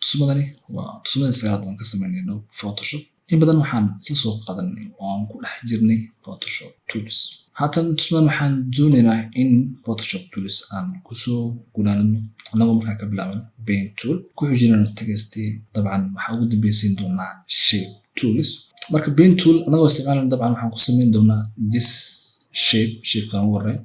tusmadani waa tusmada sagaalaad aan ka sameynayno Photoshop. In badan waxaan isla soo qaadanay oo aan ku dhex jirnay Photoshop tools. Haatan tusmadan waxaan doonaynaa in Photoshop tools aan kusoo gudaanno anagoo markaa ka bilaabano Paint tool ku xijinayno text dabcan waxa ugu dambaysiin doonaa Shape tools. Marka Paint tool anagoo isticmaalayno dabcan waxaan ku sameyn doonaa this shape kan ugu horeeya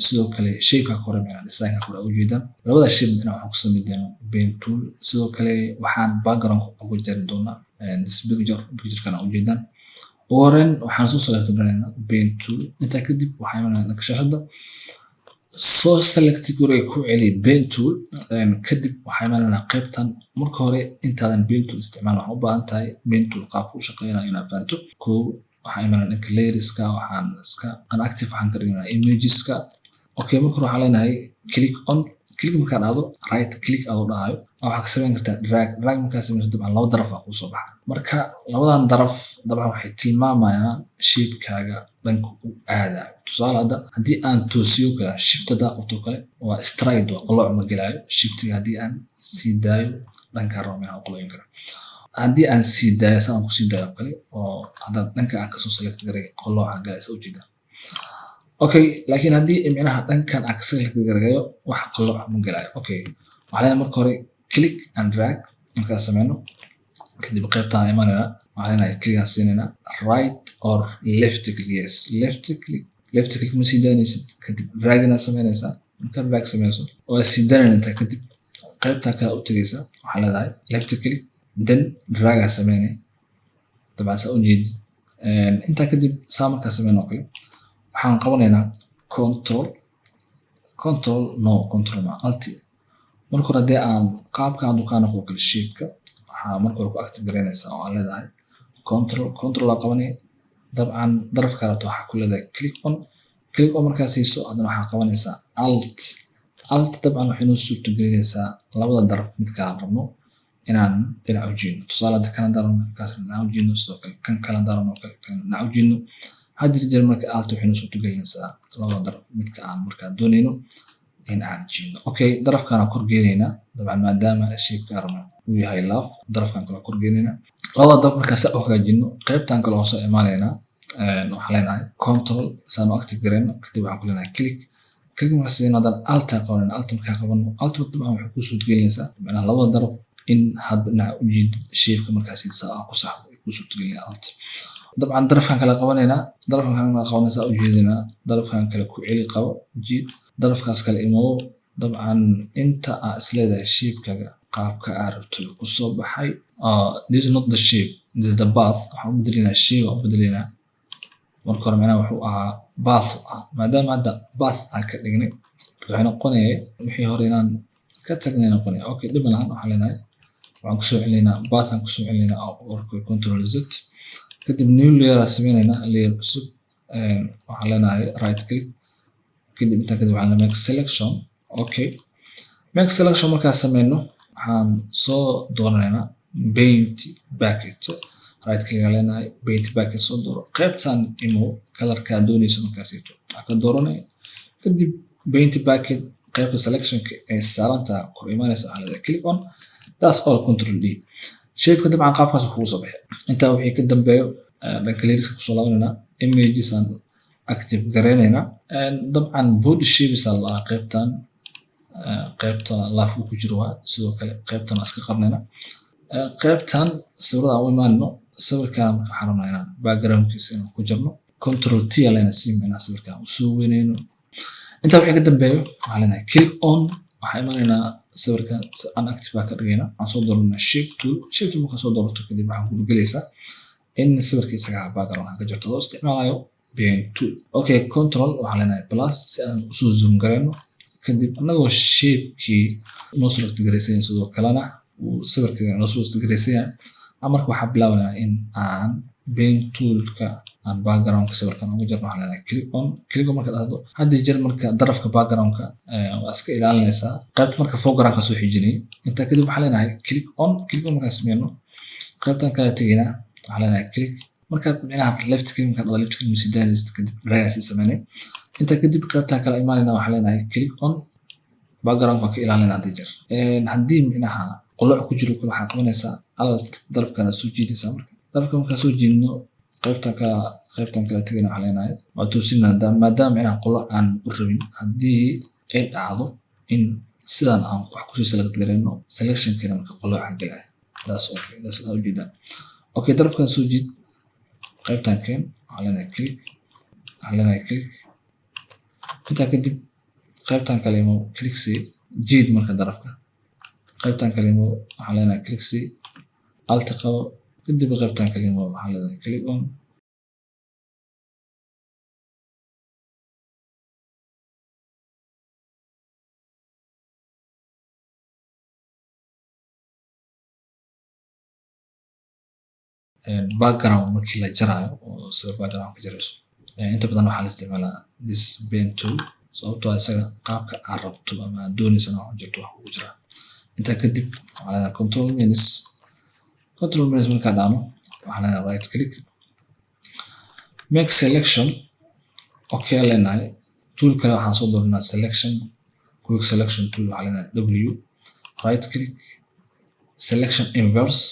sidoo kale shape ka hore macna design ka hore ujeedaan labada shape waxaan ku sameyn doonaa Paint tool sidoo kale waxaan background ugu jari doonaa this picture kana ujeedaan oren waxaan soo select garanaynaa Paint tool inta kadib waxaan imaanaa naqshada soo select guriga ku celi Paint tool kadib waxaan imaanaa qaybtan marka hore intaadan Paint tool isticmaal waxaan u baahan tahay Paint tool qaabku u shaqeynaa inaad fahanto waxaan imaanaa layers ka waxaan iska unactive waxaan ka dhignaa images ka okay marka waxaan leenahay click markaan aado right click aad u dhahayo waxa ka sameyn kartaa drag markaa sameeyso dabcan laba daraf ku soo baxa marka labadan daraf dabcan waxay tilmaamayaan shape kaaga dhanka u aada tusaale hadii aan toosiyo kala shift da qabto kale waa straight waa qoloc ma galaayo shift hadii aan sii daayo dhanka roomay aan qoloyn kara hadii aan sii daayo saan ku sii daayo kale oo hadda dhanka aan ka soo select garay qoloc aan galayso ujeeda okay laakiin hadii imicnaha dhankan aan ka select garayo wax qoloc ma galaayo okay waxaan marka hore click and drag markaa sameyno kadib qaybtaan imaanayna waxaan click aan siinayna right or left click yes left click ma sii daanaysid kadib drag na sameynaysa marka drag sameyso oo sii daanayna kadib qaybta ka u tagaysa waxaan leedahay left click then drag aan sameynay dabcan sa u jeed inta kadib saa markaa sameyno kale waxaan qabanaynaa control ma alt marka hore hadii aan qaabkan dukaan noqdo kala shape ka waxa marka hore ku active gareynaysaa oo aan leedahay control aan qabanay dabcan daraf kale waxa ku leedahay click on markaa siiso adana waxa qabanaysaa alt dabcan waxay noo suurto gelinaysaa labada daraf mid kala rabno inaan dhinac u jeedno tusaale kan darafno kaas dhinac u jeedno sidoo kale kan kala darafno kale kan dhinac u jeedno hadii jeer marka alt waxay noo suurto gelinaysaa labada daraf midka aan markaa doonayno in aan jeedno okay darafkan aan kor geenayna dabcan maadaama shape ka rabno uu yahay love darafkan kala kor geenayna labada daraf marka sa hagaajino qaybtan kala hoos imaanayna waxaan leenahay control saan active gareyno kadib waxaan ku leenahay click marka sidoo kale alt qabanayna alt marka qabano alt dabcan waxay ku suurto gelinaysaa macnaha labada daraf in hadna u jeed shape ka markaas saa ku sax ku suurto gelinaysaa alt dabcan darafkan kala qabanaysa u jeedina darafkan kala ku celi qabo jeed darafkaas kala imoo dabcan inta aan isleedahay shape kaga qaabka aad rabto ku soo baxay this is not the shape this is the path waxaan u bedelinaa shape oo bedelinaa marka hore macnaha wuxuu ahaa path maadaama hadda path aan ka dhignay waxay noqonayay wixii hore inaan ka tagnay noqonay okay dib lahaan waxaan leenahay waxaan ku soo celinaynaa path aan ku soo celinaynaa oo control z kadib new layer sameeynaa layer cusub waxaan leenahay right click kadib inta kadib waxaan make selection okay make selection markaa sameyno waxaan soo dooranaynaa paint bucket right click leenahay paint bucket soo dooro qaybtan imo colorka doonayso markaas ito ka dooranay kadib paint bucket qaybta selection ee saaranta kor imaanaysa aan leeyahay click on that's all control d shape ka dabcan qaabkaas ku soo baxay inta wixii ka dambeeyo dhanka layers ku soo laabanayna images aan active gareynayna dabcan body shapes la qaybta laaf ku jiro sidoo kale qaybtan iska qarnayna qaybtan sawirada aan u imaanno sawirkan marka xaramaynaa backgroundkiisa ku jirno control t lana siimina sawirkan u soo weynayno inta wixii ka dambeeyo waxaan leenahay click on waxaan imaanaynaa sawirkan aan active ka dhigayna aan soo dooranaa shape tool marka soo doorato kadib waxaan ku gelaysaa in sawirkiisa background ka jirto loo isticmaalayo Paint tool okay control waxaan leenahay plus si aan u soo zoom gareyno kadib anagoo shape-kii noo select gareysay sidoo kalena uu sawirka noo select gareysay marka waxaan bilaabanaa in aan Paint tool-ka aan background-ka sawirkan ugu jirno waxaan leenahay click on marka dhahdo hadii jeer marka darafka background-ka waa iska ilaalinaysaa qaybta marka foreground-ka soo xijinay inta kadib waxaan leenahay click on marka sameeyno qaybtan kala tagayna waxaan leenahay click markaad micnaha left click markaad left click misidaanaysid kadib drag aad sameynay inta kadib qaybtan kale imaanayna waxaan leenahay click on background ka ilaalina hadii jeer hadii micnaha qoloc ku jiro kala waxaa qabanaysaa alt darafkana soo jiidaysaa marka darafka markaa soo jiidno qaybtan kale tagayna waxaan leenahay waa toosinaa maadaama micnaha qoloc aan u rabin hadii ay dhacdo in sidaan aan wax ku sii select gareyno selection keena marka qoloca galay that's okay that's how you do okay darafkan soo jiid qaybtan keen waxaan leenahay click inta kadib qaybtan kale mo click si jiid marka darafka qaybtan kale mo waxaan leenahay click si alt qabo kadib qaybtan kale mo waxaan leenahay click on background markii la jarayo oo sida background ka jarayso inta badan waxaa la isticmaalaa this pen tool sababtoo ah isaga qaabka aad rabto ama doonaysan wax jirto wax ku jira inta kadib waxaa leenahay control minus markaa dhaano waxaa leenahay right click make selection okay leenahay tool kale waxaan soo dooranaa selection quick selection tool waxaa leenahay w right click selection inverse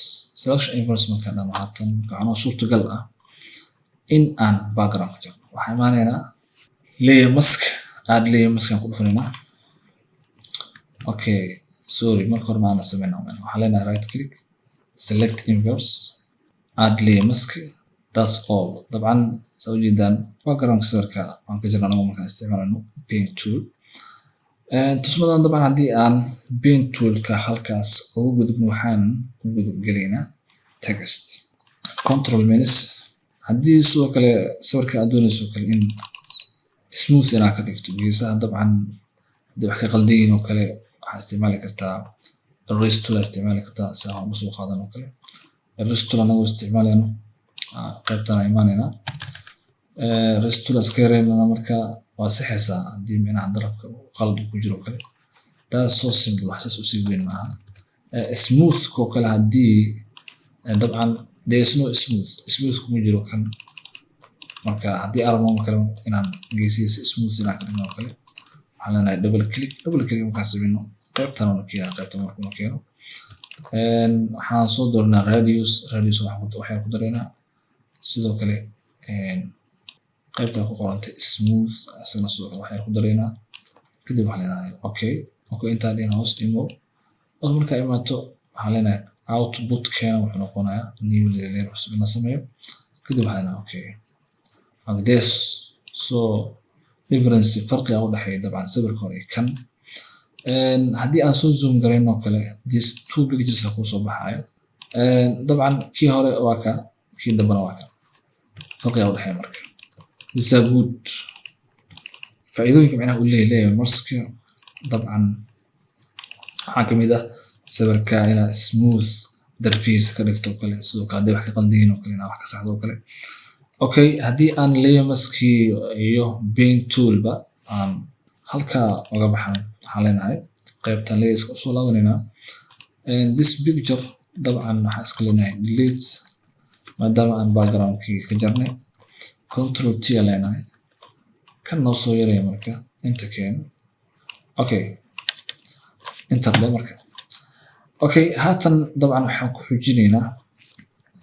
markaa dhaano haatan waxaa suurtagal ah in aan background ka jarno waxaa imaanaynaa layer mask add layer mask aan ku dhufanaynaa okay sorry marka hore maana sameynaa waxaa leenahay right click select inverse add layer mask that's all dabcan soo jeedaan background sawirka aan ka jarno markaan isticmaalno pen tool tusmadan dabcan haddii aan pen toolka halkaas ugu gudubno waxaan u gudub gelaynaa text control minus haddii sidoo kale sawirka aad doonayso kale in smooth inaad ka dhigto geesaha dabcan hadii wax ka qaldayin oo kale waxaa isticmaali kartaa erase tool isticmaali kartaa si aan usoo qaadan oo kale erase tool anagoo isticmaalayno qaybtan aan imaanaynaa erase tool iska yareynana marka waa saxaysaa haddii micnaha darabka qalad ku jiro kale that's so simple wax saas usii weyn maaha smooth koo kale haddii dabcan there is no smooth kuma jiro kan marka haddii arabno kale inaan geesihiisa smooth inaan ka dhigno kale waxaan leenahay double click markaan sameyno qaybtan markuu keeno waxaan soo dooranaa radius waxaan ku dareynaa sidoo kale qaybta ku qorantay smooth asana sidoo kale waxaan ku dareynaa kadib waxaan leenahay okay intaan dhigna hoos imo markaa imaato waxaan leenahay output keena wuxuu noqonayaa new layer cusub in la sameeyo kadib waxaan leenahay okay like this so difference farqiga u dhaxeeya dabcan sawirka hore kan haddii aan soo zoom gareyno kale these two pictures ku soo baxayo dabcan kii hore waa ka kii dambana waa ka farqiga u dhaxeeya marka this is good faa'iidooyinka macnaha uu leeyahay marska dabcan waxaa kamid ah sawirka inaad smooth darfiisa ka dhigto kale sidoo kale hadii wax ka qaldayin oo kale inaad wax ka saxdo oo kale okay haddii aan layer mask iyo pen tool ba aan halka uga baxan waxaan leenahay qaybtan layers ka soo laabanaynaa this picture dabcan waxaa iska leenahay delete maadaama aan backgroundkii ka jarnay control T leenahay kan noo soo yaraya marka inta keen okay enter marka okay haatan dabcan waxaan ku xujinaynaa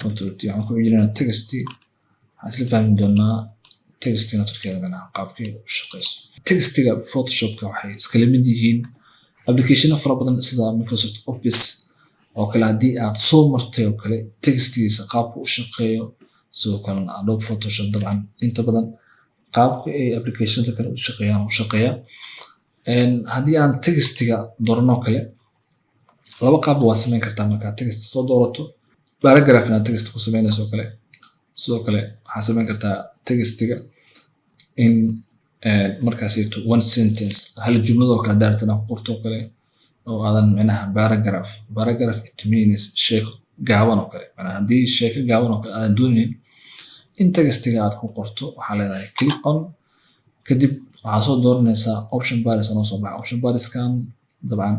control T waxaan ku xujinaynaa text waxaan isla fahmi doonaa textina turkeeda qaabkii u shaqeyso textiga photoshopka waxay iskala mid yihiin application fara badan sida Microsoft Office oo kale haddii aad soo martay oo kale textigiisa qaabku u shaqeeyo sidoo kale Adobe Photoshop dabcan inta badan qaabka ay applicationada kale u shaqeeyaan haddii aan textiga doorno kale laba qaab waa sameyn kartaa marka text soo doorato paragraphna text ku sameynayso kale sidoo kale waxaa sameyn kartaa textiga in markaas one sentence hal jumlado kala daartana ku qorto kale oo aadan micnaha paragraph it means sheeko gaaban oo kale macnaha haddii sheeko gaaban oo kale aadan doonin in textiga aad ku qorto waxaa leedahay click on kadib waxaa soo dooranaysaa option bars anoo soo baxa option barskan dabcan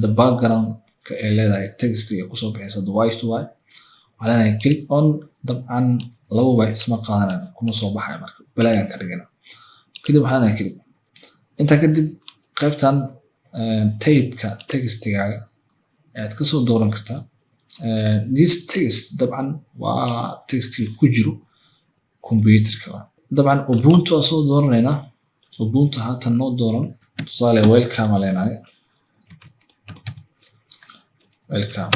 the background ka ay leedahay textiga kusoo bixaysa white to white waxaa leenahay click on dabcan labuba isma qaadanayaan kuma soo baxaya marka balaagan ka dhigana kadib waxaan leeyahay click inta kadib qaybtan tape-ka textigaaga aad ka soo dooran kartaa this text dabcan waa textiga ku jiro computerka dabcan ubuntu aan soo dooranayna ubuntu haatan noo dooran tusaale welcome leenahay welcome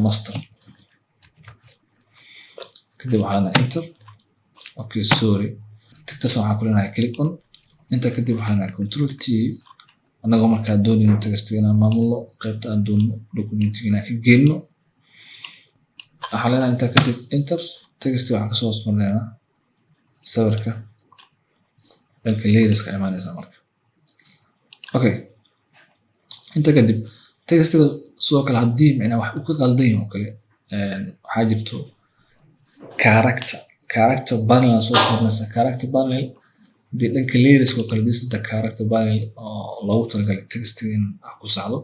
master kadib waxaan enter okay sorry tigtaas waxaan ku leenahay click on inta kadib waxaan leenahay control T anagoo markaa doonayno textigana maamulo qaybta aan doonno documentigana ka gelino waxaan leenahay inta kadib enter textiga waxaan kasoo hoosmarnaynaa sawirka dhanka layerska imaanaysa marka okay inta kadib textiga sidoo kale haddii macnaha wax uu ka qaldan yahay oo kale waxaa jirto character panel soo furnaysa character panel dii dhanka layerska oo kale disda character panel oo loogu talagalay textiga in ku saxdo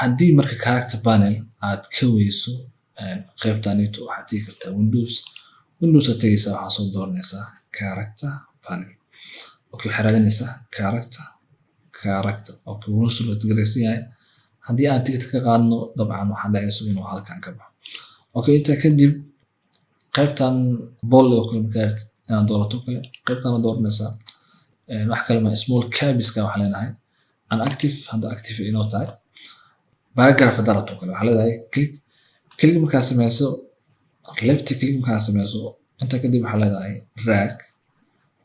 haddii marka character panel aad ka weyso qaybtanito waxaad tegi kartaa windows aad tegaysaa waxaa soo dooranaysaa character panel okay waxaad raadinaysaa character okay wuu soo integraysan yahay haddii aan tigta ka qaadno dabcan waxaa dhacayso inuu halkan ka baxo okay inta kadib qaybtan bold oo kale markaad inaad doorato kale qaybtan dooranaysaa wax kale ma small caps-ka waxaa leenahay unactive hadda active inoo tahay paragraph darato kale waxaa leedahay click markaad sameyso left click markaad sameyso inta kadib waxaa leedahay drag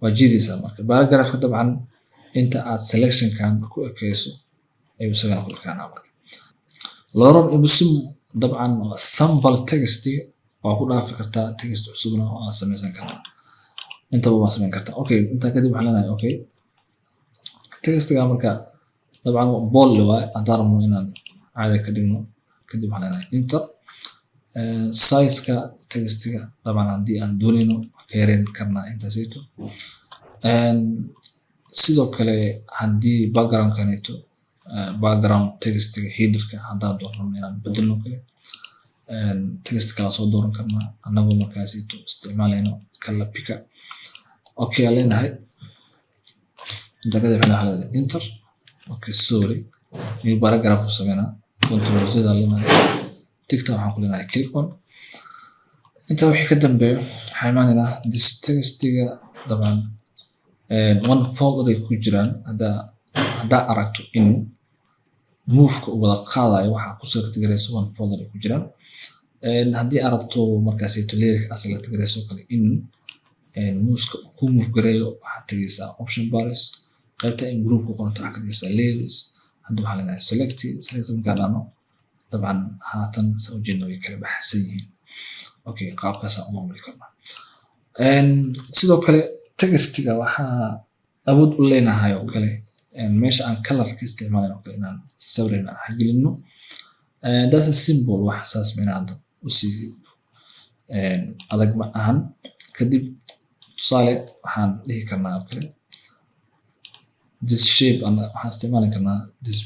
waa jiidaysaa marka paragraphka dabcan inta aad selectionkan ku ekeyso ayuu isagana ku ekaanaa marka lorem ipsum dabcan sample text waa ku dhaafi kartaa text cusubna oo aad sameysan kartaa intaba waa sameyn kartaa okay inta kadib waxaa leenahay okay textiga marka dabcan bold waa haddaan rabno inaan caadi ka dhigno kadib waxaa leenahay enter size-ka textiga dabcan haddii aan doonayno ka yareyn karnaa intaasayto sidoo kale haddii background-kaneeto background textiga headerka haddaan doonno inaan bedelno kale text kala soo dooran karnaa anagoo markaasito isticmaalayno kala pika okay aan leenahay inta kadib waxaa leedahay enter okay sorry new paragraph u sameynaa control z aan leenahay tigta waxaan ku leenahay click on inta wixii ka dambeeyo waxaa imaanaynaa this textiga dabcan one folder ay ku jiraan haddaa aragto in move-ka uu wada qaadayo waxaa ku select garayso one folder ay ku jiraan haddii arabto markaasito lyric as select garayso kale in mouse-ka ku move gareeyo waxaad tegaysaa option bars qaybta in group-ka qoranto waxaa ka dhigaysaa layers hadda waxaa leenahay select markaa dhahno dabcan haatan saa ujeedna way kala baxsan yihiin okay qaabkaasaan u maamuli karnaa sidoo kale textiga waxaa awood u leenahay oo kale meesha aan colorka isticmaalayno oo kale inaan sawir inaan xagelino that's a symbol wax saas meena hadda usii adag ma ahan kadib tusaale waxaan dhihi karnaa oo kale this shape waxaan isticmaali karnaa this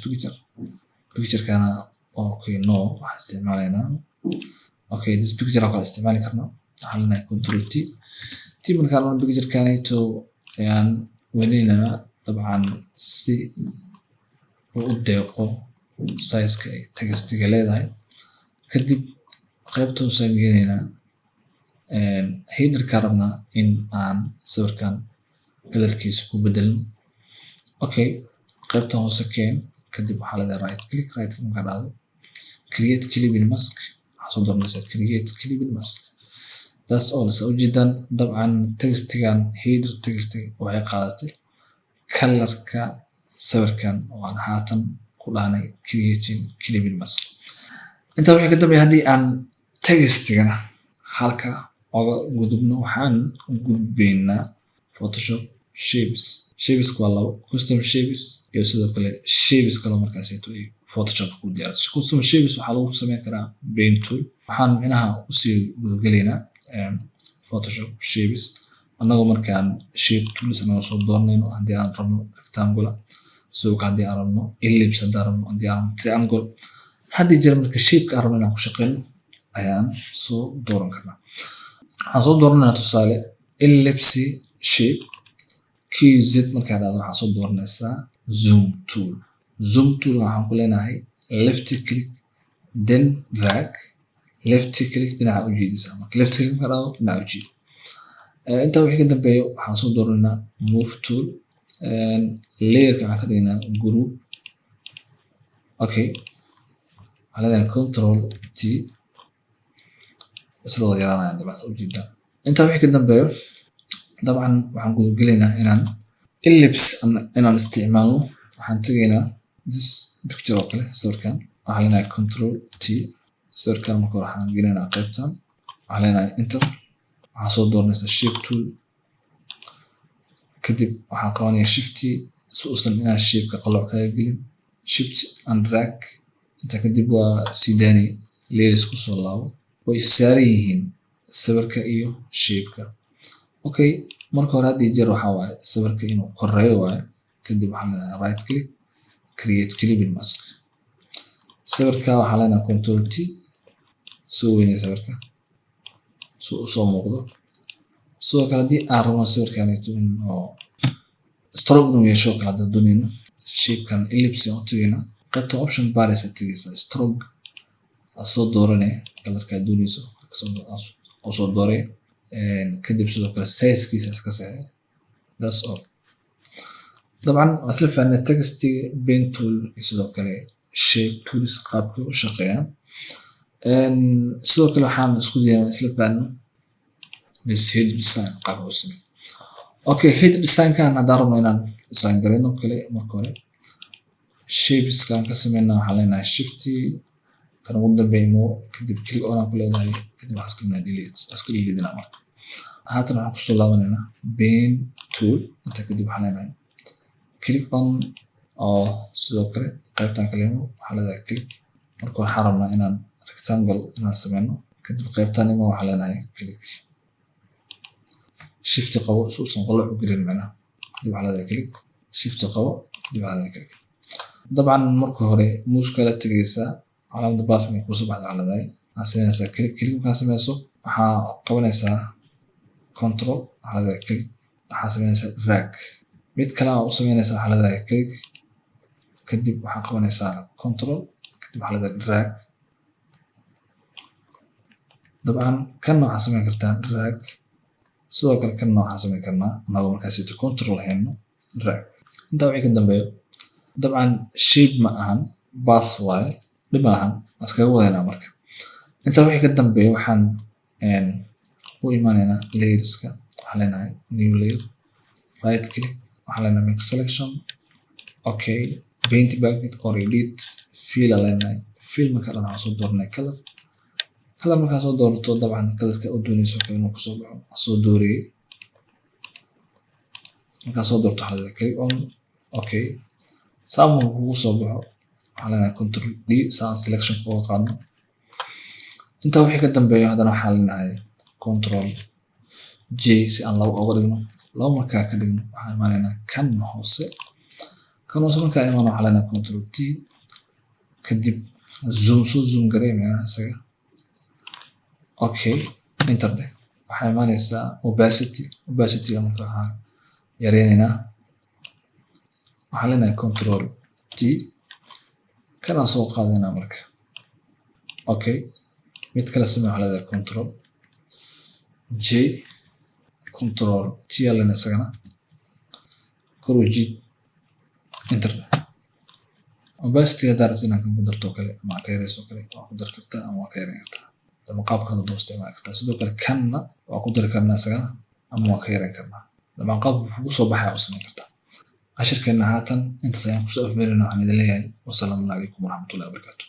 picture-kana okay no waxaan isticmaalaynaa okay this picture oo kale isticmaali karnaa waxaan leenahay control T markaan picture-kanayto ayaan weynaynaa dabcan si uu u deeqo size-ka ay textiga leedahay kadib qaybta hoosaan geenaynaa header-ka rabnaa in aan sawirkan kalarkiisa ku bedelno okay qaybta hoose keen kadib waxaa leedahay right click markaa dhacdo create clipping mask waxaa soo dooranaysaa create clipping mask that's all sa ujeedaan dabcan textigan header textiga waxay qaadatay kalarka sawirkan oo aan haatan ku dhahnay creating clipping mask intaa wixii ka dambeeya haddii aan textigana halka oga gudubno waxaan gudbaynaa Photoshop shapes waa labo custom shapes iyo sidoo kale shapes kale markaasayto ay Photoshop ku diyaarsan custom shapes waxaa lagu sameyn karaa paint tool waxaan micnaha usii gudagalaynaa Photoshop shapes anagoo markaan shape tools anagoo soo doornayno haddii aan rabno rectangular sidoo kale haddii aan rabno ellipse haddii aan rabno triangle haddii jira marka shape-ka aan rabno inaan ku shaqeyno ayaan soo dooran karnaa. Waxaan soo dooranaa tusaale ellipse shape QZ markaa dhahdo waxaa soo dooranaysaa zoom tool. Zoom tool waxaan ku leenahay left click then drag, left click dhinaca u jiidisa. Marka left click markaa dhahdo dhinaca u jiid. Intaa wixii ka dambeeyo waxaan soo dooranaa move tool. Layerka waxaan ka dhignaa group. Okay. Waxaan leenahay control T. isla wada yaraanayaan dabacsa u jiidaan. Intaa wixii ka dambeeyo dabcan waxaan guda gelaynaa inaan ellipse inaan isticmaalno. Waxaan tegaynaa this picture oo kale sawirkan. Waxaan leenahay control T. sawirkan marka hore waxaan gelinaynaa qaybtan. Waxaan leenahay enter. waxaan soo dooranaysaa shape tool. kadib waxaan qabanaya shift si uusan inaan shape-ka qalooc kaga gelin. shift and drag. inta kadib waa sii daani layers ku soo laabo. way saaran yihiin sawirka iyo shape-ka. Okay, marka hore hadii jeer waxaa waaye sawirka inuu koreeyo waaye. kadib waxaan leenahay right click create clipping mask. sawirka waxaan leenahay control T soo weynay sawirka soo u soo muuqdo. sidoo kale hadii aan rabno sawirkaanito in oo stroke inuu yeesho kala hadda doonayno shape-kan ellipse oo tagayna qaybta option bar is tagaysa stroke soo dooranay kalarka doonayso soo dooray. kadib sidoo kale size-kiisa iska saxay. that's all. dabcan asla faana text pen tool sidoo kale shape tools qaabka u shaqeeyaan. sidoo kale waxaan isku dayaa isla faano this head design qaabka u sameeyo. okay, head design kan hadaan rabno inaan design gareyno kale marka hore shapes kan ka sameynaa waxaan leenahay shift kan ugu dambeeyo kadib click on aan ku leedahay kadib waxaan iska leedahay delete iska delete marka. haatan waxaan kusoo laabanaynaa pen tool. inta kadib waxaan leenahay click on oo sidoo kale qaybtan kale waxaan leedahay click. marka waxaan rabnaa inaan rectangle inaan sameyno kadib qaybtan waxaan leenahay click. shift qabo si uusan qalooc u gelin macnaha. kadib waxaan leedahay click shift qabo kadib waxaan leedahay click. dabcan marka hore mouse kala tagaysa calaamada baas ma ku soo baxdo waxaan leedahay waxaan sameynaysaa click markaan sameyso waxaa qabanaysaa control waxaan leedahay click waxaan sameynaysaa drag. mid kale oo u sameynaysaa waxaan leedahay click kadib waxaan qabanaysaa control kadib waxaan leedahay drag. dabcan kan waxaan sameyn kartaa drag sidoo kale kan waxaan sameyn karnaa anagoo markaas control hayno drag. intaa wixii ka dambeeyo dabcan shape ma ahan path waaye dhib malahan iskaga wadaynaa marka. intaa wixii ka dambeeyo waxaan u imaanaynaa layerska. waxaan leenahay new layer right click waxaan leenahay make selection. okay, paint bucket or edit fill aan leenahay fill marka dhan waxaan soo dooranay color. color markaa soo doorato dabcan colorka u doonayso kale inuu kusoo baxo soo dooriyay. markaa soo doorto waxaan leedahay click on. okay, saamu kugu soo baxo waxaan leenahay control D saan selection uga qaadno. intaa wixii ka dambeeyo haddana waxaan leenahay control J si aan labo uga dhigno. labo markaa ka dhigno waxaan imaanaynaa kan hoose markaa imaano waxaan leenahay control T kadib zoom garee macnaha isaga. okay, enter dheh. waxaa imaanaysaa opacity marka waxaa yareynaynaa. waxaan leenahay control T kanaan soo qaadana marka. okay, mid kale samee waxaa leedahay control J control T alena isagana kor u jiid enter. opacity haddaad rabto inaad ku darto kale ama ka yareyso kale waa ku dari kartaa ama waa ka yareyn kartaa. ama qaabkan u isticmaali kartaa. sidoo kale kanna waa ku dari karnaa isagana ama waa ka yareyn karnaa. dabcan qaab ugu soo baxaya u sameyn kartaa. cashirkeena haatan intaas ayaan kusoo afmeerinaa. waxaan idin leeyahay wasalaamu calaykum waraxmatullahi wabarakaatu.